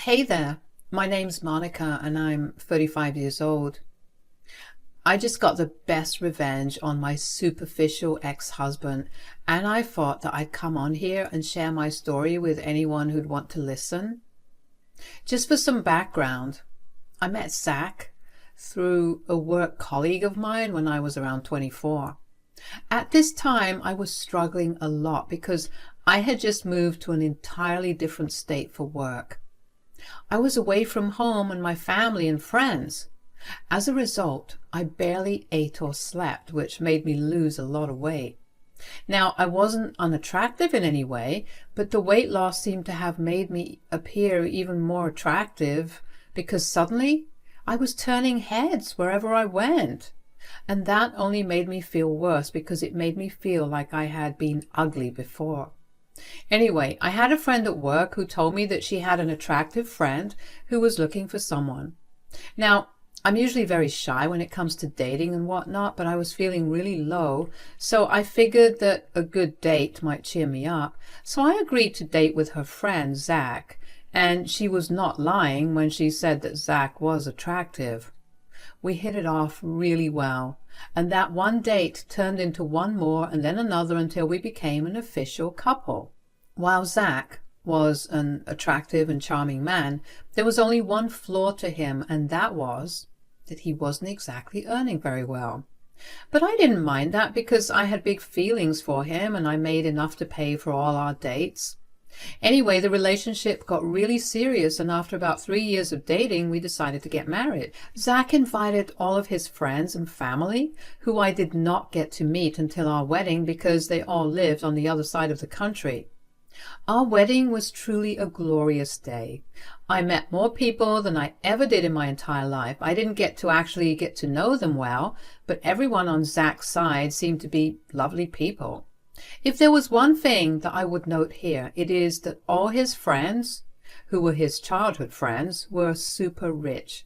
Hey there, my name's Monica and I'm 35 years old. I just got the best revenge on my superficial ex-husband, and I thought that I'd come on here and share my story with anyone who'd want to listen. Just for some background, I met Zach through a work colleague of mine when I was around 24. At this time, I was struggling a lot because I had just moved to an entirely different state for work. I was away from home and my family and friends. As a result, I barely ate or slept, which made me lose a lot of weight. Now, I wasn't unattractive in any way, but the weight loss seemed to have made me appear even more attractive because suddenly I was turning heads wherever I went. And that only made me feel worse because it made me feel like I had been ugly before. Anyway, I had a friend at work who told me that she had an attractive friend who was looking for someone. Now, I'm usually very shy when it comes to dating and whatnot, but I was feeling really low, so I figured that a good date might cheer me up. So I agreed to date with her friend, Zach, and she was not lying when she said that Zach was attractive. We hit it off really well, and that one date turned into one more and then another until we became an official couple. While Zach was an attractive and charming man, there was only one flaw to him, and that was that he wasn't exactly earning very well. But I didn't mind that because I had big feelings for him and I made enough to pay for all our dates. Anyway, the relationship got really serious, and after about 3 years of dating, we decided to get married. Zach invited all of his friends and family, who I did not get to meet until our wedding because they all lived on the other side of the country. Our wedding was truly a glorious day. I met more people than I ever did in my entire life. I didn't get to know them well, but everyone on Zach's side seemed to be lovely people. If there was one thing that I would note here, it is that all his friends, who were his childhood friends, were super rich.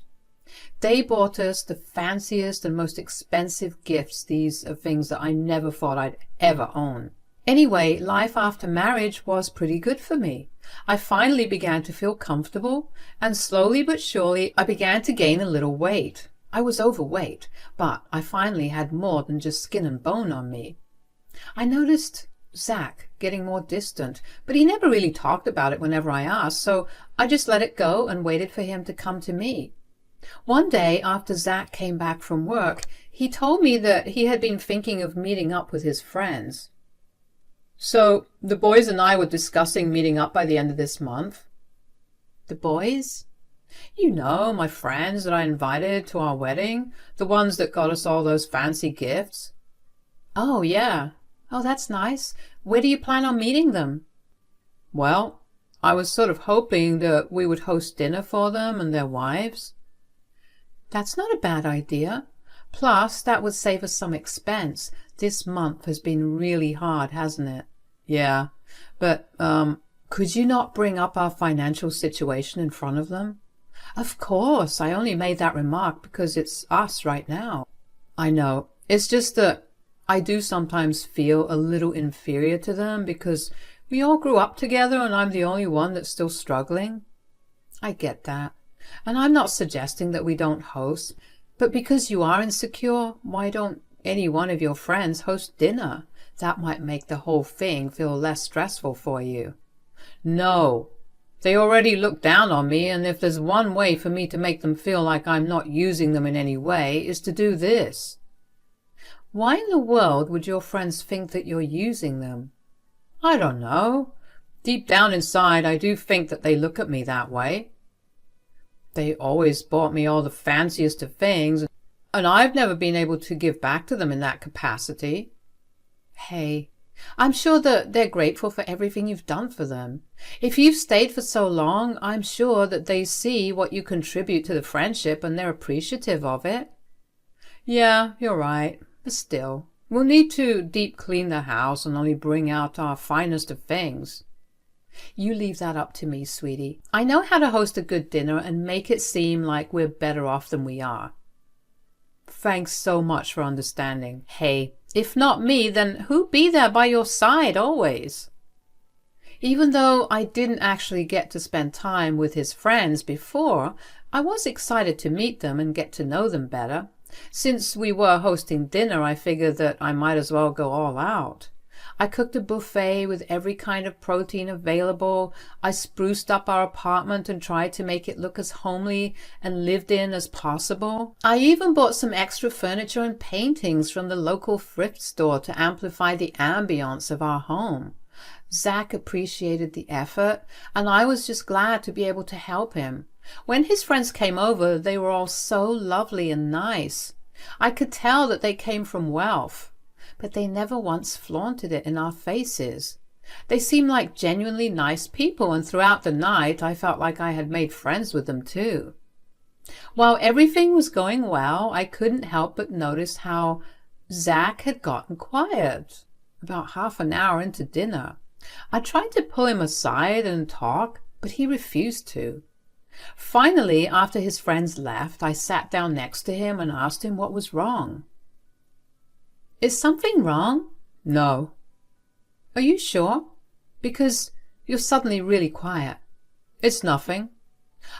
They bought us the fanciest and most expensive gifts. These are things that I never thought I'd ever own. Anyway, life after marriage was pretty good for me. I finally began to feel comfortable, and slowly but surely I began to gain a little weight. I was overweight, but I finally had more than just skin and bone on me. I noticed Zach getting more distant, but he never really talked about it whenever I asked, so I just let it go and waited for him to come to me. One day, after Zach came back from work, he told me that he had been thinking of meeting up with his friends. So, the boys and I were discussing meeting up by the end of this month. The boys? You know, my friends that I invited to our wedding, the ones that got us all those fancy gifts. Oh, yeah. Oh, that's nice. Where do you plan on meeting them? Well, I was sort of hoping that we would host dinner for them and their wives. That's not a bad idea. Plus, that would save us some expense. This month has been really hard, hasn't it? Yeah, but, could you not bring up our financial situation in front of them? Of course, I only made that remark because it's us right now. I know. It's just that I do sometimes feel a little inferior to them because we all grew up together and I'm the only one that's still struggling. I get that. And I'm not suggesting that we don't host, but because you are insecure, why don't any one of your friends host dinner? That might make the whole thing feel less stressful for you. No. They already look down on me, and if there's one way for me to make them feel like I'm not using them in any way, is to do this. Why in the world would your friends think that you're using them? I don't know. Deep down inside, I do think that they look at me that way. They always bought me all the fanciest of things, and I've never been able to give back to them in that capacity. Hey, I'm sure that they're grateful for everything you've done for them. If you've stayed for so long, I'm sure that they see what you contribute to the friendship and they're appreciative of it. Yeah, you're right. But still, we'll need to deep clean the house and only bring out our finest of things. You leave that up to me, sweetie. I know how to host a good dinner and make it seem like we're better off than we are. Thanks so much for understanding. Hey, if not me, then who'd be there by your side always? Even though I didn't actually get to spend time with his friends before, I was excited to meet them and get to know them better. Since we were hosting dinner, I figured that I might as well go all out. I cooked a buffet with every kind of protein available. I spruced up our apartment and tried to make it look as homely and lived in as possible. I even bought some extra furniture and paintings from the local thrift store to amplify the ambience of our home. Zach appreciated the effort, and I was just glad to be able to help him. When his friends came over, they were all so lovely and nice. I could tell that they came from wealth, but they never once flaunted it in our faces. They seemed like genuinely nice people, and throughout the night I felt like I had made friends with them too. While everything was going well, I couldn't help but notice how Zach had gotten quiet about half an hour into dinner. I tried to pull him aside and talk, but he refused to. Finally, after his friends left, I sat down next to him and asked him what was wrong. Is something wrong? No. Are you sure? Because you're suddenly really quiet. It's nothing.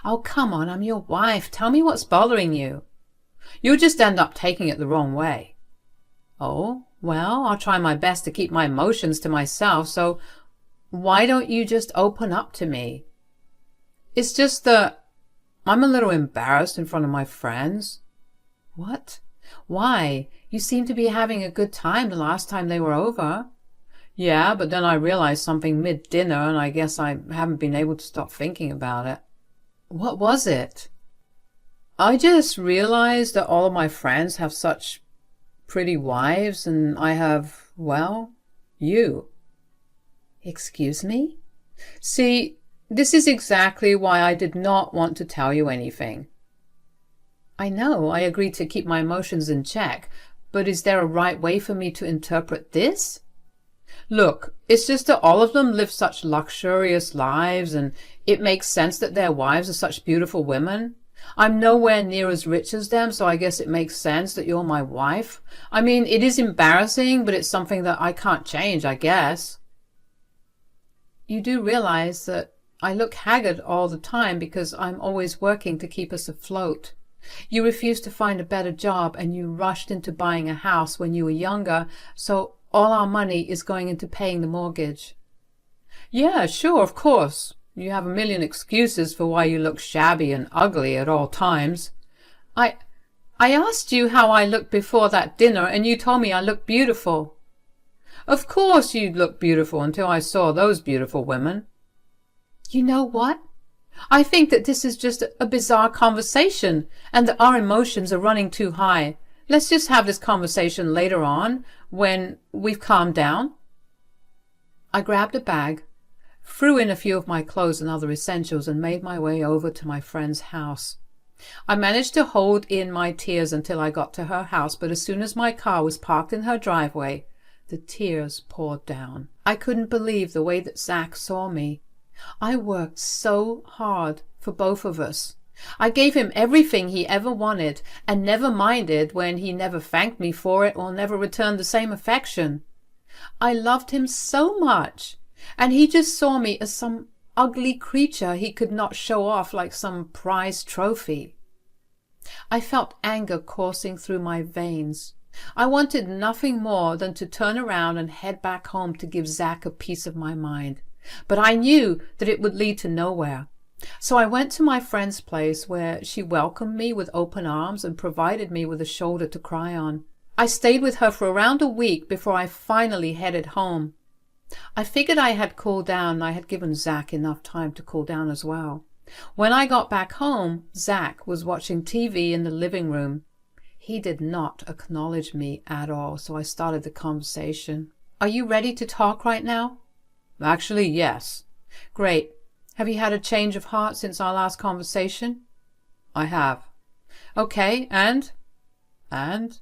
Oh, come on, I'm your wife. Tell me what's bothering you. You'll just end up taking it the wrong way. Oh, well, I'll try my best to keep my emotions to myself, so why don't you just open up to me? It's just that I'm a little embarrassed in front of my friends. What? Why? You seemed to be having a good time the last time they were over. Yeah, but then I realized something mid-dinner, and I guess I haven't been able to stop thinking about it. What was it? I just realized that all of my friends have such pretty wives, and I have, well, you. Excuse me? See, this is exactly why I did not want to tell you anything. I know I agreed to keep my emotions in check, but is there a right way for me to interpret this? Look, it's just that all of them live such luxurious lives, and it makes sense that their wives are such beautiful women. I'm nowhere near as rich as them, so I guess it makes sense that you're my wife. I mean, it is embarrassing, but it's something that I can't change, I guess. You do realize that I look haggard all the time because I'm always working to keep us afloat. You refused to find a better job, and you rushed into buying a house when you were younger, so all our money is going into paying the mortgage. Yeah, sure, of course. You have a million excuses for why you look shabby and ugly at all times. I asked you how I looked before that dinner, and you told me I looked beautiful. Of course you'd look beautiful until I saw those beautiful women. You know what? I think that this is just a bizarre conversation, and that our emotions are running too high. Let's just have this conversation later on, when we've calmed down. I grabbed a bag, threw in a few of my clothes and other essentials, and made my way over to my friend's house. I managed to hold in my tears until I got to her house, but as soon as my car was parked in her driveway, the tears poured down. I couldn't believe the way that Zach saw me. I worked so hard for both of us. I gave him everything he ever wanted, and never minded when he never thanked me for it or never returned the same affection. I loved him so much, and he just saw me as some ugly creature he could not show off like some prized trophy. I felt anger coursing through my veins. I wanted nothing more than to turn around and head back home to give Zach a piece of my mind. But I knew that it would lead to nowhere. So I went to my friend's place, where she welcomed me with open arms and provided me with a shoulder to cry on. I stayed with her for around a week before I finally headed home. I figured I had cooled down, and I had given Zach enough time to cool down as well. When I got back home, Zach was watching TV in the living room. He did not acknowledge me at all, so I started the conversation. Are you ready to talk right now? Actually, yes. Great. Have you had a change of heart since our last conversation? I have. Okay, and? And?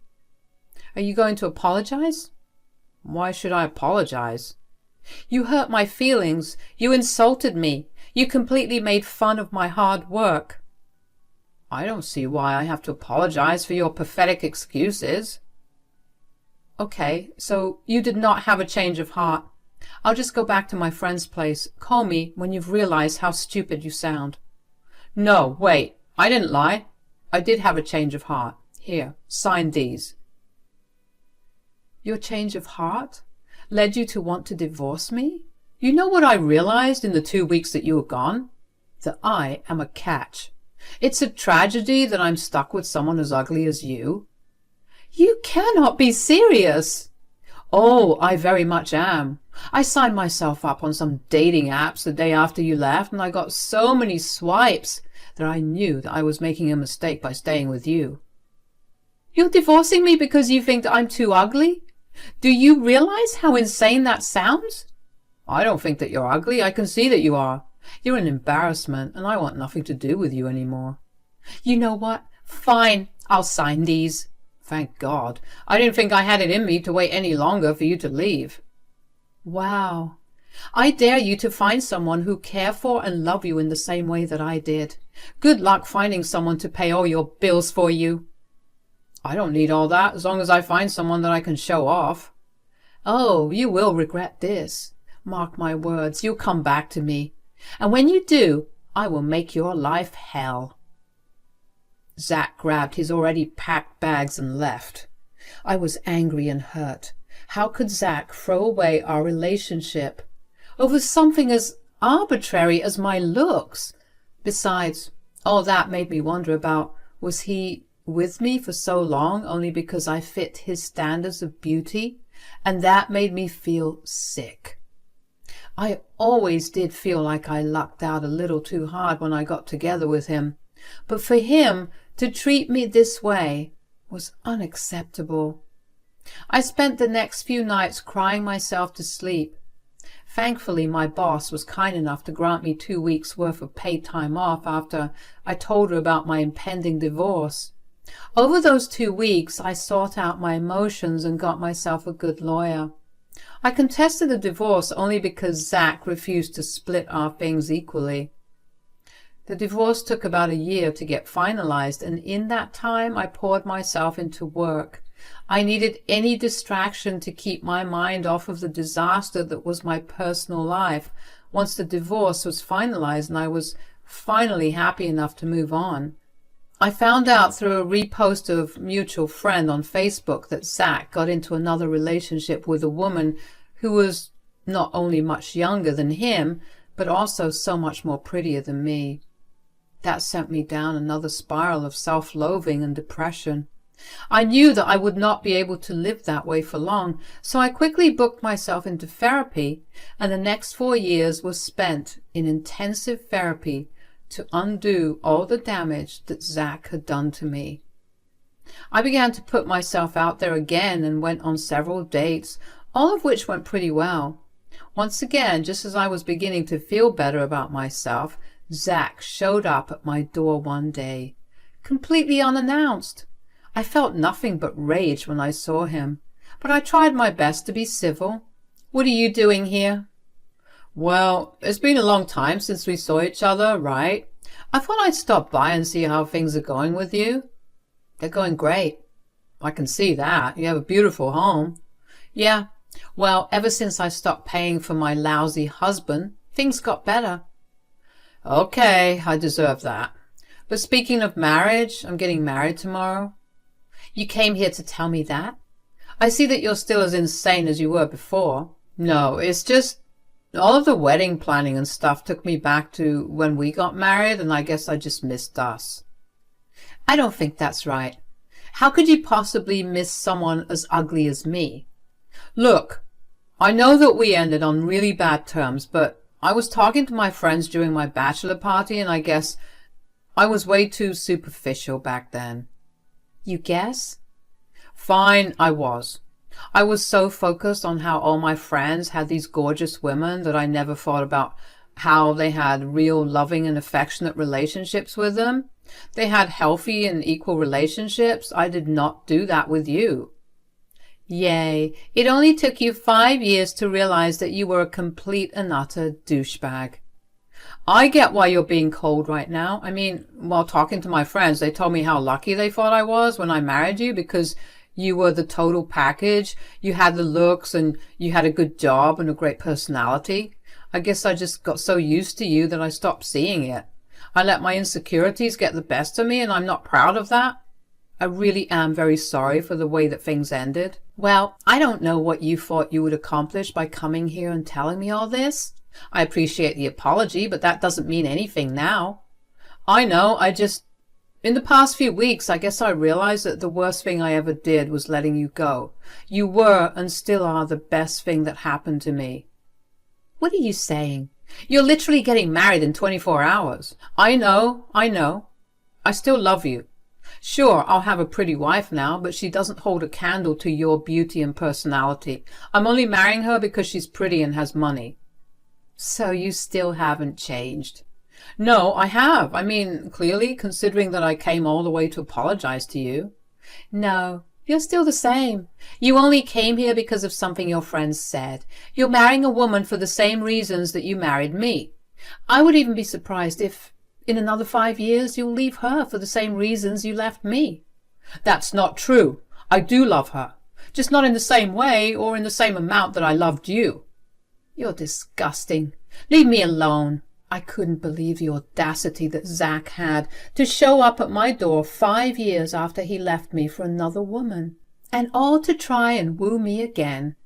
Are you going to apologize? Why should I apologize? You hurt my feelings. You insulted me. You completely made fun of my hard work. I don't see why I have to apologize for your pathetic excuses. Okay, so you did not have a change of heart. I'll just go back to my friend's place. Call me when you've realized how stupid you sound. No, wait, I didn't lie. I did have a change of heart. Here, sign these. Your change of heart led you to want to divorce me? You know what I realized in the 2 weeks that you were gone? That I am a catch. It's a tragedy that I'm stuck with someone as ugly as you. You cannot be serious. Oh, I very much am. I signed myself up on some dating apps the day after you left, and I got so many swipes that I knew that I was making a mistake by staying with you. You're divorcing me because you think that I'm too ugly? Do you realize how insane that sounds? I don't think that you're ugly. I can see that you are. You're an embarrassment, and I want nothing to do with you anymore. You know what? Fine, I'll sign these. Thank God. I didn't think I had it in me to wait any longer for you to leave. Wow. I dare you to find someone who care for and love you in the same way that I did. Good luck finding someone to pay all your bills for you. I don't need all that as long as I find someone that I can show off. Oh, you will regret this. Mark my words, you'll come back to me. And when you do, I will make your life hell. Zach grabbed his already packed bags and left. I was angry and hurt. How could Zach throw away our relationship over something as arbitrary as my looks? Besides, all that made me wonder about, was he with me for so long only because I fit his standards of beauty? And that made me feel sick. I always did feel like I lucked out a little too hard when I got together with him. But for him to treat me this way was unacceptable. I spent the next few nights crying myself to sleep. Thankfully, my boss was kind enough to grant me 2 weeks' worth of paid time off after I told her about my impending divorce. Over those 2 weeks, I sought out my emotions and got myself a good lawyer. I contested the divorce only because Zach refused to split our things equally. The divorce took about a year to get finalized, and in that time I poured myself into work. I needed any distraction to keep my mind off of the disaster that was my personal life once the divorce was finalized and I was finally happy enough to move on. I found out through a repost of mutual friend on Facebook that Zach got into another relationship with a woman who was not only much younger than him, but also so much more prettier than me. That sent me down another spiral of self-loathing and depression. I knew that I would not be able to live that way for long, so I quickly booked myself into therapy, and the next 4 years was spent in intensive therapy to undo all the damage that Zach had done to me. I began to put myself out there again and went on several dates, all of which went pretty well. Once again, just as I was beginning to feel better about myself, Zach showed up at my door one day, completely unannounced. I felt nothing but rage when I saw him, but I tried my best to be civil. "What are you doing here?" "Well, it's been a long time since we saw each other, right? I thought I'd stop by and see how things are going with you." "They're going great." "I can see that. You have a beautiful home." "Yeah, well, ever since I stopped paying for my lousy husband, things got better." "Okay, I deserve that. But speaking of marriage, I'm getting married tomorrow." "You came here to tell me that? I see that you're still as insane as you were before." "No, it's just all of the wedding planning and stuff took me back to when we got married, and I guess I just missed us." "I don't think that's right. How could you possibly miss someone as ugly as me?" "Look, I know that we ended on really bad terms, but I was talking to my friends during my bachelor party, and I guess I was way too superficial back then." "You guess?" "Fine, I was. I was so focused on how all my friends had these gorgeous women that I never thought about how they had real loving and affectionate relationships with them. They had healthy and equal relationships. I did not do that with you." "Yay, it only took you 5 years to realize that you were a complete and utter douchebag." "I get why you're being cold right now. I mean, while talking to my friends, they told me how lucky they thought I was when I married you because You were the total package. You had the looks and you had a good job and a great personality. I guess I just got so used to you that I stopped seeing it. I let my insecurities get the best of me, and I'm not proud of that. I really am very sorry for the way that things ended. Well, I don't know what you thought you would accomplish by coming here and telling me all this. I appreciate the apology, but that doesn't mean anything now. I know, in the past few weeks, I guess I realized that the worst thing I ever did was letting you go. You were and still are the best thing that happened to me. What are you saying? You're literally getting married in 24 hours. I know. I still love you. Sure, I'll have a pretty wife now, but she doesn't hold a candle to your beauty and personality. I'm only marrying her because she's pretty and has money. So you still haven't changed? No, I have. I mean, clearly, considering that I came all the way to apologize to you. No, you're still the same. You only came here because of something your friends said. You're marrying a woman for the same reasons that you married me. I would even be surprised if, in another 5 years, you'll leave her for the same reasons you left me. That's not true. I do love her. Just not in the same way or in the same amount that I loved you. You're disgusting. Leave me alone. I couldn't believe the audacity that Zach had to show up at my door 5 years after he left me for another woman, and all to try and woo me again.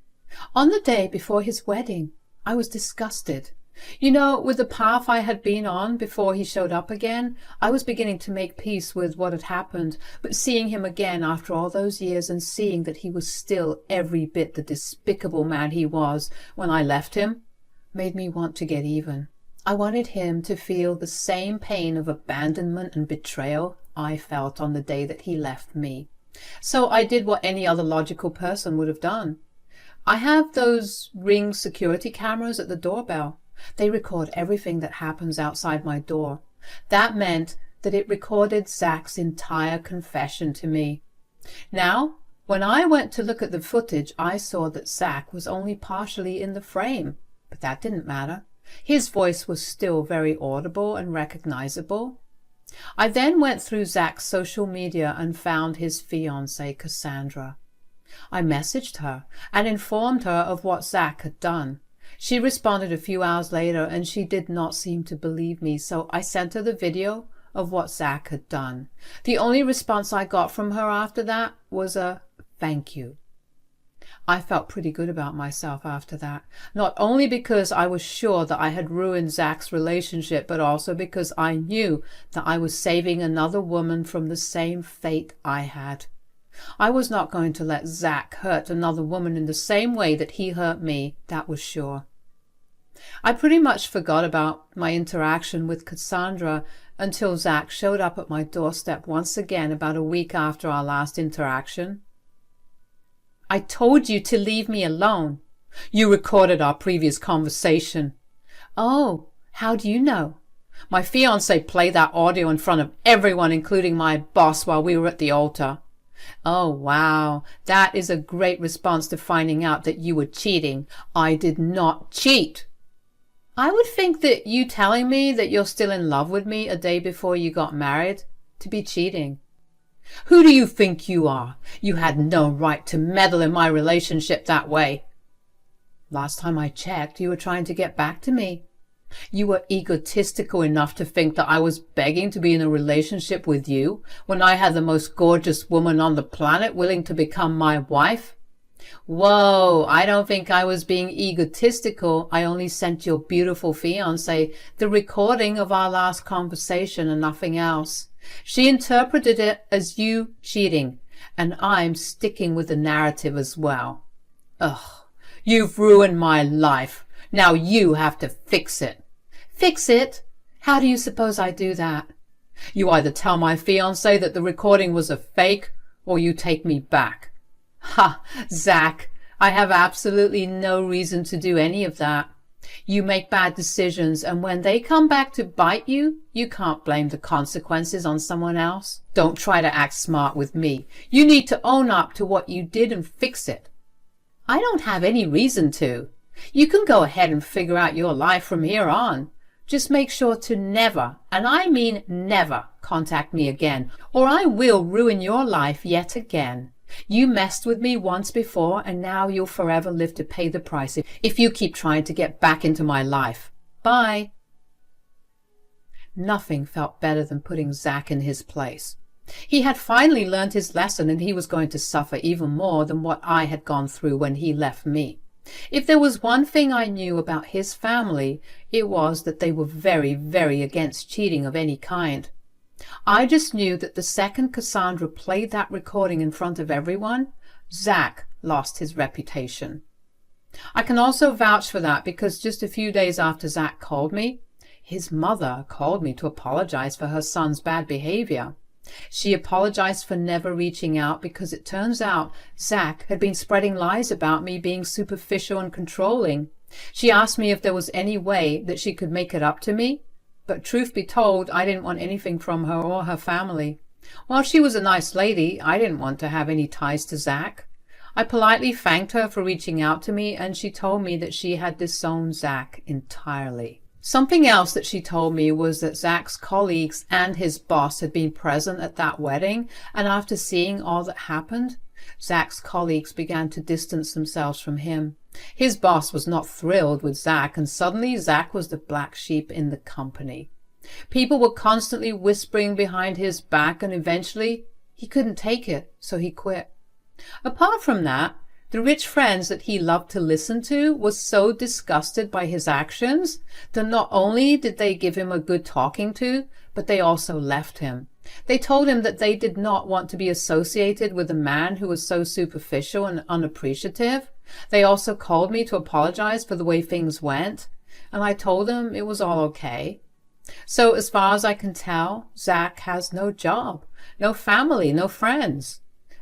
On the day before his wedding, I was disgusted. You know, with the path I had been on before he showed up again, I was beginning to make peace with what had happened, but seeing him again after all those years and seeing that he was still every bit the despicable man he was when I left him, made me want to get even. I wanted him to feel the same pain of abandonment and betrayal I felt on the day that he left me. So I did what any other logical person would have done. I have those Ring security cameras at the doorbell. They record everything that happens outside my door. That meant that it recorded Zach's entire confession to me. Now, when I went to look at the footage, I saw that Zach was only partially in the frame, but that didn't matter. His voice was still very audible and recognizable. I then went through Zach's social media and found his fiancée, Cassandra. I messaged her and informed her of what Zach had done. She responded a few hours later and she did not seem to believe me, so I sent her the video of what Zach had done. The only response I got from her after that was a thank you. I felt pretty good about myself after that, not only because I was sure that I had ruined Zach's relationship, but also because I knew that I was saving another woman from the same fate I had. I was not going to let Zach hurt another woman in the same way that he hurt me, that was sure. I pretty much forgot about my interaction with Cassandra until Zach showed up at my doorstep once again about a week after our last interaction. I told you to leave me alone. You recorded our previous conversation. Oh, how do you know? My fiancé played that audio in front of everyone, including my boss, while we were at the altar. Oh, wow. That is a great response to finding out that you were cheating. I did not cheat. I would think that you telling me that you're still in love with me a day before you got married to be cheating. Who do you think you are? You had no right to meddle in my relationship that way. Last time I checked, you were trying to get back to me. You were egotistical enough to think that I was begging to be in a relationship with you when I had the most gorgeous woman on the planet willing to become my wife. Whoa, I don't think I was being egotistical. I only sent your beautiful fiancé the recording of our last conversation and nothing else. She interpreted it as you cheating, and I'm sticking with the narrative as well. Ugh, you've ruined my life. Now you have to fix it. Fix it? How do you suppose I do that? You either tell my fiancé that the recording was a fake, or you take me back. Ha, Zach, I have absolutely no reason to do any of that. You make bad decisions, and when they come back to bite you, you can't blame the consequences on someone else. Don't try to act smart with me. You need to own up to what you did and fix it. I don't have any reason to. You can go ahead and figure out your life from here on. Just make sure to never, and I mean never, contact me again, or I will ruin your life yet again. You messed with me once before, and now you'll forever live to pay the price if you keep trying to get back into my life. Bye. Nothing felt better than putting Zach in his place. He had finally learned his lesson, and he was going to suffer even more than what I had gone through when he left me. If there was one thing I knew about his family, it was that they were very, very against cheating of any kind. I just knew that the second Cassandra played that recording in front of everyone, Zach lost his reputation. I can also vouch for that because just a few days after Zach called me, his mother called me to apologize for her son's bad behavior. She apologized for never reaching out because it turns out Zach had been spreading lies about me being superficial and controlling. She asked me if there was any way that she could make it up to me, but truth be told, I didn't want anything from her or her family. While she was a nice lady, I didn't want to have any ties to Zach. I politely thanked her for reaching out to me, and she told me that she had disowned Zach entirely. Something else that she told me was that Zach's colleagues and his boss had been present at that wedding, and after seeing all that happened, Zach's colleagues began to distance themselves from him. His boss was not thrilled with Zach, and suddenly Zach was the black sheep in the company. People were constantly whispering behind his back, and eventually he couldn't take it, so he quit. Apart from that, the rich friends that he loved to listen to were so disgusted by his actions that not only did they give him a good talking to, but they also left him. They told him that they did not want to be associated with a man who was so superficial and unappreciative. They also called me to apologize for the way things went, and I told them it was all okay. So as far as I can tell, Zach has no job, no family, no friends.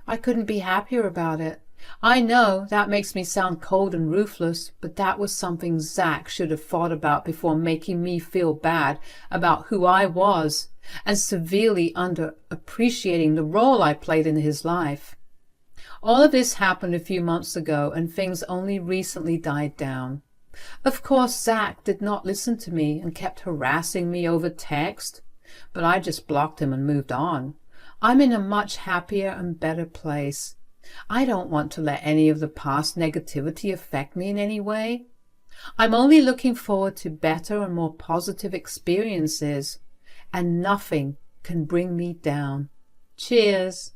I couldn't be happier about it. I know that makes me sound cold and ruthless, but that was something Zach should have thought about before making me feel bad about who I was and severely underappreciating the role I played in his life. All of this happened a few months ago, and things only recently died down. Of course, Zach did not listen to me and kept harassing me over text, but I just blocked him and moved on. I'm in a much happier and better place. I don't want to let any of the past negativity affect me in any way. I'm only looking forward to better and more positive experiences, and nothing can bring me down. Cheers!